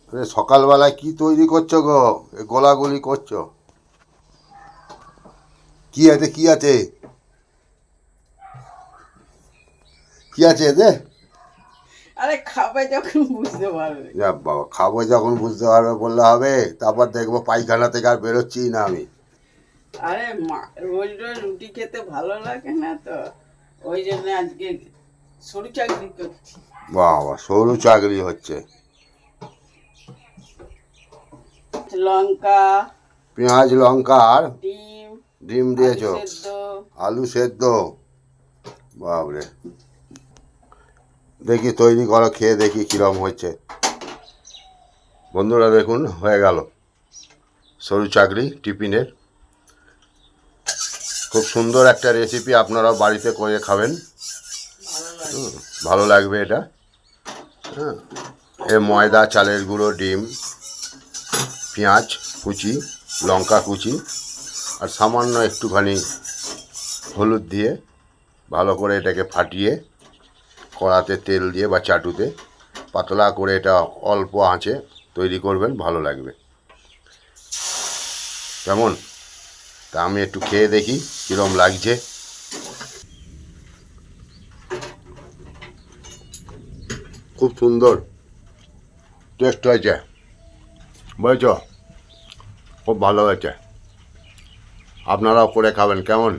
আরে সকালবেলায় কি তৈরি করছো গো? গোলাগুলি করছো? কি আছে কি আছে কি আছে এতে? আরে খাবে যখন বুঝতে পারবে। যা বাবা, খাবো যখন বুঝতে পারবে বললে হবে? তারপর দেখবো পায়খানা থেকে আর বেরোচ্ছি না আমি। আরে রোজ রোজ রুটি খেতে ভালো লাগে না তো, ওই জন্য আজকে সরু চাকরি করছি। বাবা, সরু চাকরি হচ্ছে? লঙ্কা, পেঁয়াজ লঙ্কা আর ডিম, ডিম আলু দিয়েছো? সেদ্ধ। আলু সেদ্ধ? বাবরে, দেখি তৈরি করো, খেয়ে দেখি কিরম হচ্ছে। বন্ধুরা দেখুন, হয়ে গেল সরু চাকরি টিফিনের। খুব সুন্দর একটা রেসিপি, আপনারাও বাড়িতে করে খাবেন। ভালো লাগে। ভালো লাগবে এটা। হ্যাঁ, এ ময়দা, চালের গুঁড়ো, ডিম, পেঁয়াজ কুচি, লঙ্কা কুচি আর সামান্য একটুখানি হলুদ দিয়ে ভালো করে এটাকে ফাটিয়ে কড়াতে তেল দিয়ে বা চাটুতে পাতলা করে এটা অল্প আঁচে তৈরি করবেন, ভালো লাগবে। কেমন? তা আমি একটু খেয়ে দেখি কীরকম লাগছে। খুব সুন্দর টেস্ট হয়েছে, বুঝেছ? খুব ভালো হয়েছে। আপনারাও করে খাবেন। কেমন?